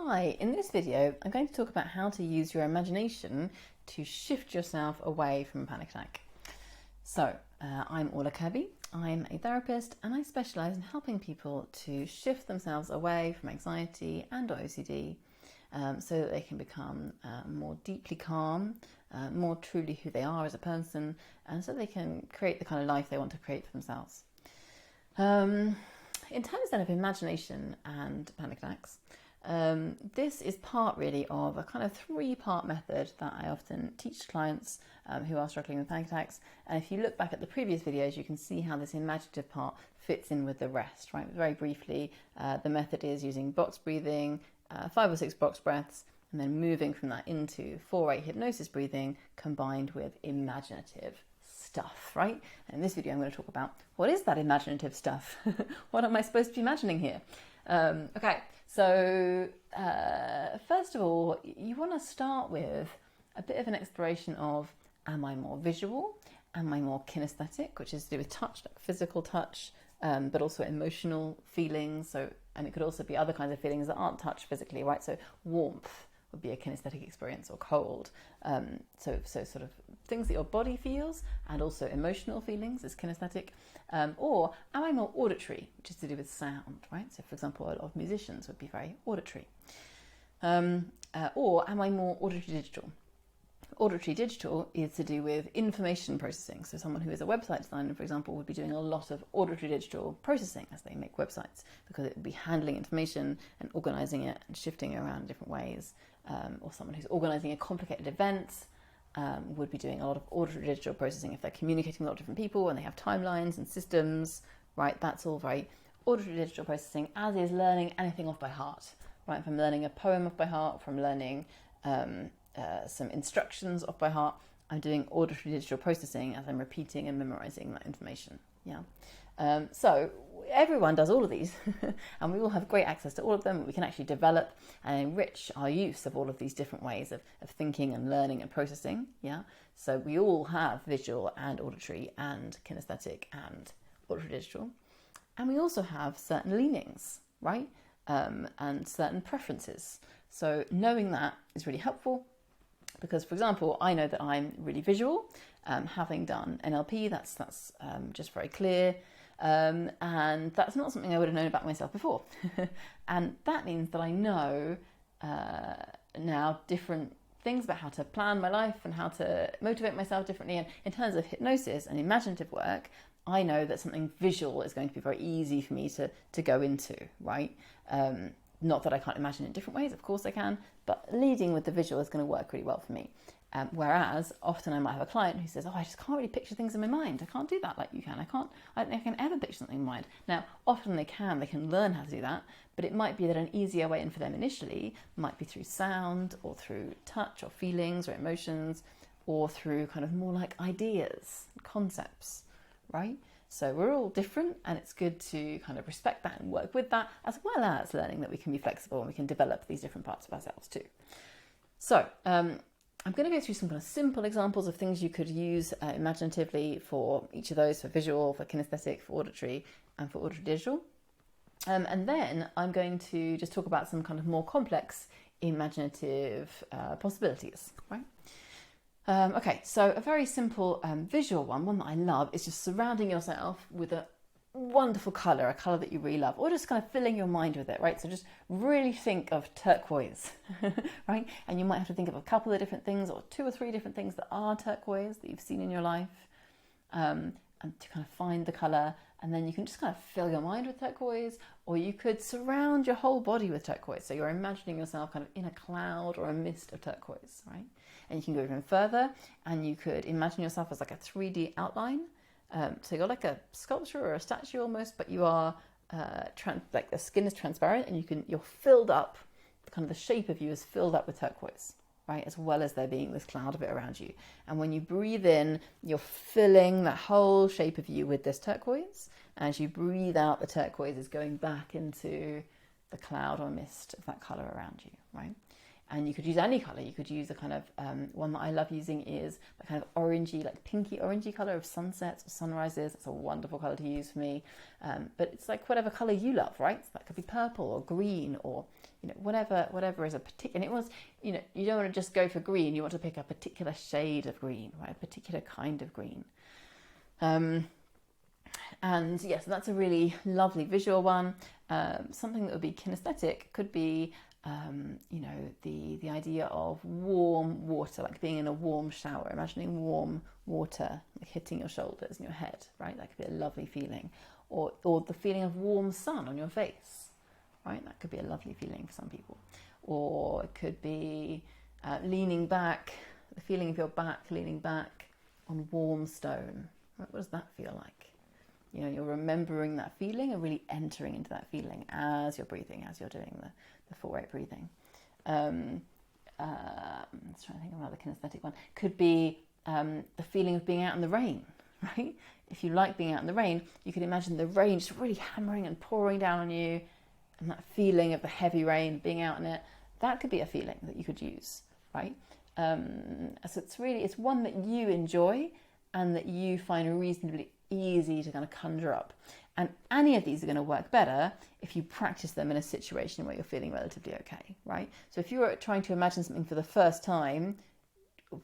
Hi, in this video I'm going to talk about how to use your imagination to shift yourself away from a panic attack. So, I'm Orla Kirby, I'm a therapist and I specialise in helping people to shift themselves away from anxiety and OCD so that they can become more deeply calm, more truly who they are as a person, and so they can create the kind of life they want to create for themselves. In terms then of imagination and panic attacks, this is part really of a kind of three-part method that I often teach clients who are struggling with panic attacks. And if you look back at the previous videos, you can see how this imaginative part fits in with the rest, right? Very briefly, the method is using box breathing, 5 or 6 box breaths, and then moving from that into 4-8 hypnosis breathing combined with imaginative stuff, right? And in this video, I'm going to talk about what is that imaginative stuff? What am I supposed to be imagining here? Okay, so first of all, you want to start with a bit of an exploration of, am I more visual? Am I more kinesthetic, which is to do with touch, like physical touch, but also emotional feelings. So, and it could also be other kinds of feelings that aren't touched physically, right? So warmth would be a kinesthetic experience, or cold. So sort of things that your body feels, and also emotional feelings is kinesthetic. Or am I more auditory, which is to do with sound, right? So for example, a lot of musicians would be very auditory. Or am I more auditory digital? Auditory digital is to do with information processing. So someone who is a website designer, for example, would be doing a lot of auditory digital processing as they make websites, because it would be handling information and organizing it and shifting it around in different ways. Or someone who's organizing a complicated event would be doing a lot of auditory digital processing if they're communicating with a lot of different people and they have timelines and systems, right? That's all very auditory digital processing, as is learning anything off by heart, right? From learning a poem off by heart, from learning some instructions off by heart, I'm doing auditory digital processing as I'm repeating and memorizing that information. Yeah. So everyone does all of these and we all have great access to all of them. We can actually develop and enrich our use of all of these different ways of thinking and learning and processing. Yeah. So we all have visual and auditory and kinesthetic and auditory digital. And we also have certain leanings, right? And certain preferences. So knowing that is really helpful. Because, for example, I know that I'm really visual, having done NLP, that's just very clear, and that's not something I would have known about myself before. And that means that I know now different things about how to plan my life and how to motivate myself differently. And in terms of hypnosis and imaginative work, I know that something visual is going to be very easy for me to go into, right? Not that I can't imagine it in different ways, of course I can, but leading with the visual is going to work really well for me. Whereas often I might have a client who says, oh, I just can't really picture things in my mind. I can't do that like you can. I don't think I can ever picture something in my mind. Now, often they can learn how to do that, but it might be that an easier way in for them initially might be through sound or through touch or feelings or emotions, or through kind of more like ideas, concepts, right? So we're all different, and it's good to kind of respect that and work with that, as well as learning that we can be flexible and we can develop these different parts of ourselves too. So I'm going to go through some kind of simple examples of things you could use imaginatively for each of those, for visual, for kinesthetic, for auditory, and for auditory digital. And then I'm going to just talk about some kind of more complex imaginative possibilities, right? Okay, so a very simple visual one that I love is just surrounding yourself with a wonderful colour, a colour that you really love, or just kind of filling your mind with it, right? So just really think of turquoise, right? And you might have to think of a couple of different things, or 2 or 3 different things that are turquoise that you've seen in your life, and to kind of find the colour, and then you can just kind of fill your mind with turquoise, or you could surround your whole body with turquoise. So you're imagining yourself kind of in a cloud or a mist of turquoise, right? And you can go even further, and you could imagine yourself as like a 3D outline. So you're like a sculpture or a statue almost, but you are like the skin is transparent, and you're filled up. Kind of the shape of you is filled up with turquoise, right? As well as there being this cloud of it around you. And when you breathe in, you're filling that whole shape of you with this turquoise. As you breathe out, the turquoise is going back into the cloud or mist of that colour around you, right? And you could use any colour. You could use a kind of, one that I love using is a kind of orangey, like pinky orangey colour of sunsets or sunrises. It's a wonderful colour to use for me. But it's like whatever colour you love, right? So that could be purple or green or, whatever is a particular, and it was, you don't want to just go for green. You want to pick a particular shade of green, right? A particular kind of green. And yes, that's a really lovely visual one. Something that would be kinesthetic could be, the idea of warm water, like being in a warm shower, imagining warm water like hitting your shoulders and your head, right? That could be a lovely feeling. Or the feeling of warm sun on your face, right? That could be a lovely feeling for some people. Or it could be leaning back, the feeling of your back leaning back on warm stone. Right? What does that feel like? You're remembering that feeling and really entering into that feeling as you're breathing, as you're doing the full rate breathing. Let's try to think of another kinesthetic one. Could be the feeling of being out in the rain, right? If you like being out in the rain, you could imagine the rain just really hammering and pouring down on you, and that feeling of the heavy rain, being out in it, that could be a feeling that you could use, right? So it's one that you enjoy and that you find reasonably easy to kind of conjure up. And any of these are going to work better if you practice them in a situation where you're feeling relatively okay, right? So if you're trying to imagine something for the first time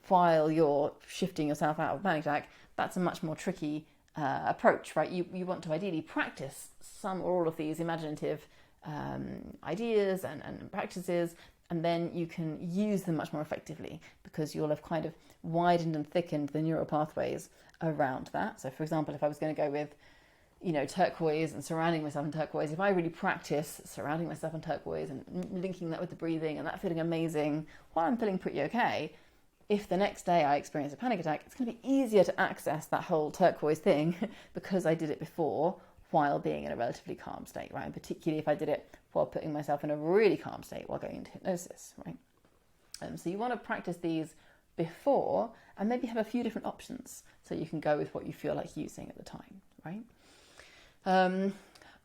while you're shifting yourself out of a panic attack, that's a much more tricky approach, right? You want to ideally practice some or all of these imaginative ideas and practices, and then you can use them much more effectively because you'll have kind of widened and thickened the neural pathways around that. So for example, if I was going to go with, turquoise and surrounding myself in turquoise, if I really practice surrounding myself in turquoise and linking that with the breathing and that feeling amazing while I'm feeling pretty okay, if the next day I experience a panic attack, it's going to be easier to access that whole turquoise thing because I did it before while being in a relatively calm state, right? And particularly if I did it while putting myself in a really calm state while going into hypnosis, right? So you want to practice these before and maybe have a few different options so you can go with what you feel like using at the time, right?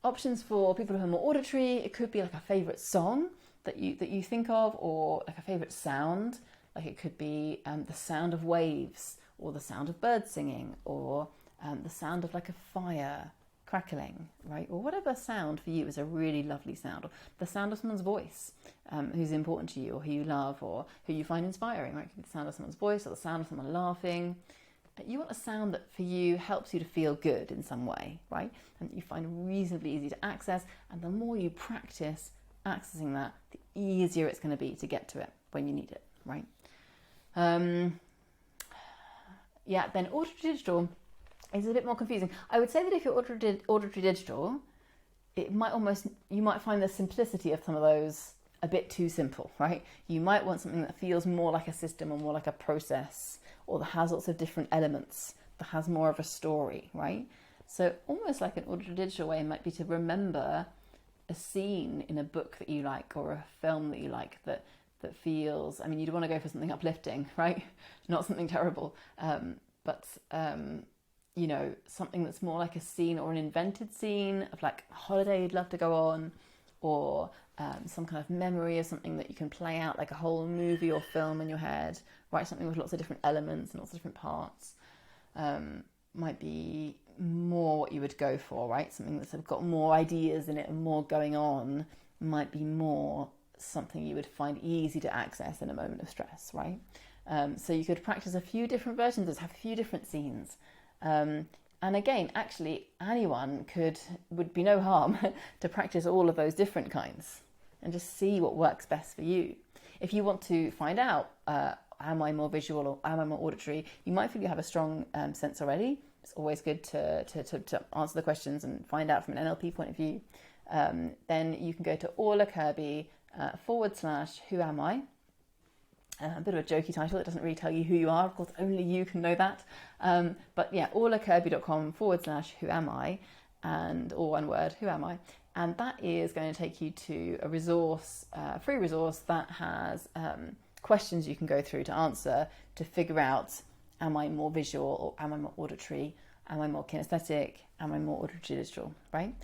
Options for people who are more auditory, it could be like a favourite song that you think of, or like a favourite sound. Like it could be the sound of waves, or the sound of birds singing, or the sound of like a fire crackling, right? Or whatever sound for you is a really lovely sound, or the sound of someone's voice who's important to you, or who you love, or who you find inspiring, right? It could be the sound of someone's voice, or the sound of someone laughing. You want a sound that for you helps you to feel good in some way, right? And you find reasonably easy to access, and the more you practice accessing that, the easier it's going to be to get to it when you need it, right? Then auditory digital is a bit more confusing. I would say that if you're auditory digital, you might find the simplicity of some of those a bit too simple, right? You might want something that feels more like a system or more like a process, or that has lots of different elements, that has more of a story, right? So almost like an auditory digital way might be to remember a scene in a book that you like, or a film that you like, that feels, you'd want to go for something uplifting, right? Not something terrible, but something that's more like a scene, or an invented scene of like a holiday you'd love to go on, or some kind of memory of something that you can play out like a whole movie or film in your head, right? Something with lots of different elements and lots of different parts might be more what you would go for, right? Something that's got more ideas in it and more going on might be more something you would find easy to access in a moment of stress, right? So you could practice a few different versions, have a few different scenes. And again, actually, anyone would be no harm to practice all of those different kinds and just see what works best for you. If you want to find out, am I more visual or am I more auditory, you might feel you have a strong sense already. It's always good to answer the questions and find out from an NLP point of view. Then you can go to Orla Kirby /who am I? A bit of a jokey title. It doesn't really tell you who you are. Of course, only you can know that. But yeah, orlakirby.com /who am I? And all one word, who am I? And that is going to take you to a resource, a free resource that has questions you can go through to answer to figure out, am I more visual or am I more auditory? Am I more kinesthetic? Am I more auditory digital, right?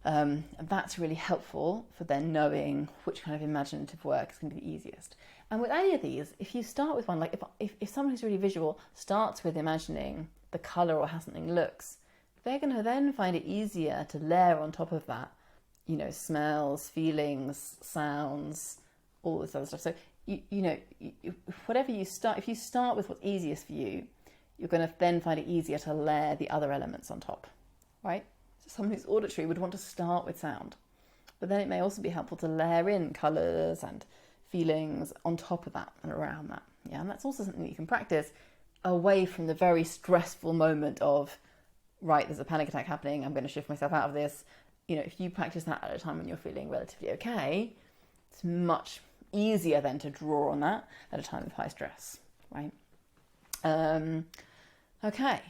And that's really helpful for then knowing which kind of imaginative work is going to be the easiest. And with any of these, if you start with one, like if someone who's really visual starts with imagining the colour or how something looks, they're going to then find it easier to layer on top of that, you know, smells, feelings, sounds, all this other stuff. So, whatever you start, if you start with what's easiest for you, you're going to then find it easier to layer the other elements on top, right? So someone who's auditory would want to start with sound, but then it may also be helpful to layer in colours and feelings on top of that and around that. Yeah, and that's also something that you can practice away from the very stressful moment of, right, there's a panic attack happening, I'm going to shift myself out of this. You know, if you practice that at a time when you're feeling relatively okay, it's much easier then to draw on that at a time of high stress, right? Okay.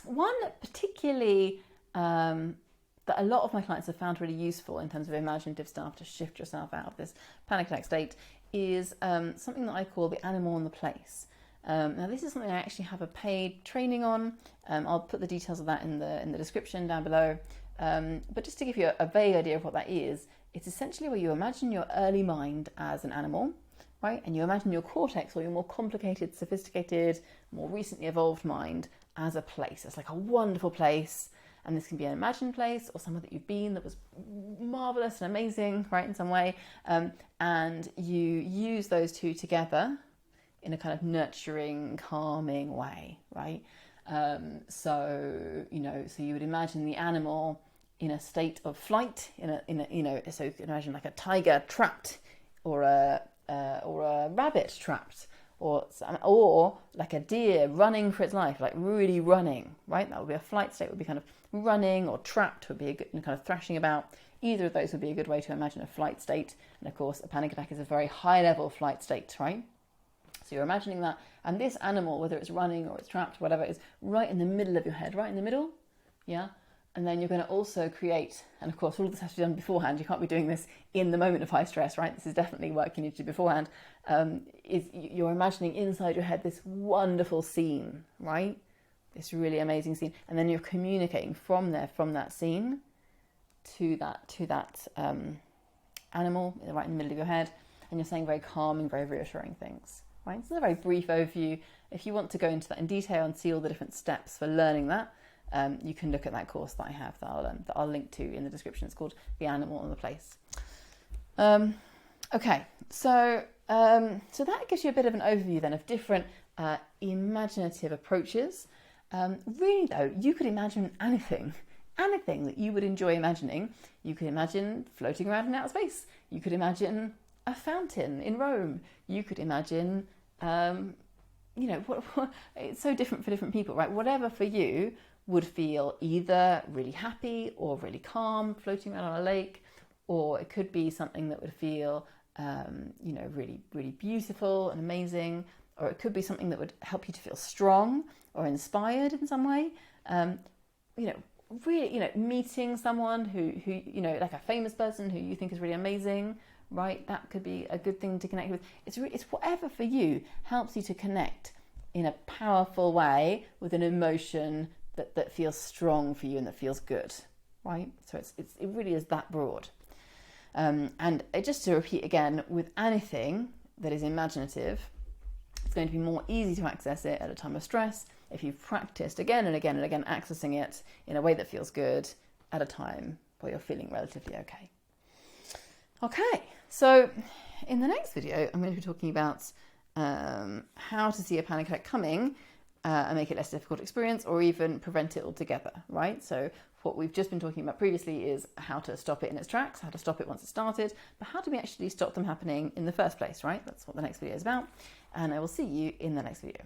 One particularly that a lot of my clients have found really useful in terms of imaginative stuff to shift yourself out of this panic attack state is something that I call the animal and the place. Now this is something I actually have a paid training on. I'll put the details of that in the description down below. But just to give you a vague idea of what that is, it's essentially where you imagine your early mind as an animal, right? And you imagine your cortex, or your more complicated, sophisticated, more recently evolved mind as a place. It's like a wonderful place. And this can be an imagined place or somewhere that you've been that was marvelous and amazing, right, in some way. And you use those two together in a kind of nurturing, calming way, right? So you would imagine the animal in a state of flight, so you can imagine like a tiger trapped, or a rabbit trapped, or like a deer running for its life, like really running, right? That would be a flight state, would be kind of running, or trapped would be a good, kind of thrashing about. Either of those would be a good way to imagine a flight state. And of course, a panic attack is a very high level flight state, right? So you're imagining that, and this animal, whether it's running or it's trapped, whatever, is right in the middle of your head, right in the middle, yeah? And then you're going to also create, and of course all of this has to be done beforehand, you can't be doing this in the moment of high stress, right? This is definitely work you need to do beforehand. You're imagining inside your head this wonderful scene, right? This really amazing scene. And then you're communicating from that scene to that animal right in the middle of your head, and you're saying very calming, very reassuring things. Right, so it's a very brief overview. If you want to go into that in detail and see all the different steps for learning that, you can look at that course that I have that I'll link to in the description. It's called The Animal and the Place. Okay, so that gives you a bit of an overview then of different imaginative approaches. Really though, you could imagine anything that you would enjoy imagining. You could imagine floating around in outer space. You could imagine a fountain in Rome. You could imagine, it's so different for different people, right? Whatever for you would feel either really happy or really calm, floating around on a lake, or it could be something that would feel, really, really beautiful and amazing, or it could be something that would help you to feel strong or inspired in some way. Really, meeting someone who, like a famous person who you think is really amazing, right? That could be a good thing to connect with. It's whatever for you helps you to connect in a powerful way with an emotion that feels strong for you and that feels good, right? So it really is that broad. And just to repeat again, with anything that is imaginative, it's going to be more easy to access it at a time of stress if you've practiced again and again and again accessing it in a way that feels good at a time where you're feeling relatively okay. Okay, so in the next video, I'm going to be talking about how to see a panic attack coming and make it less difficult to experience, or even prevent it altogether, right? So what we've just been talking about previously is how to stop it in its tracks, how to stop it once it started, but how do we actually stop them happening in the first place, right? That's what the next video is about, and I will see you in the next video.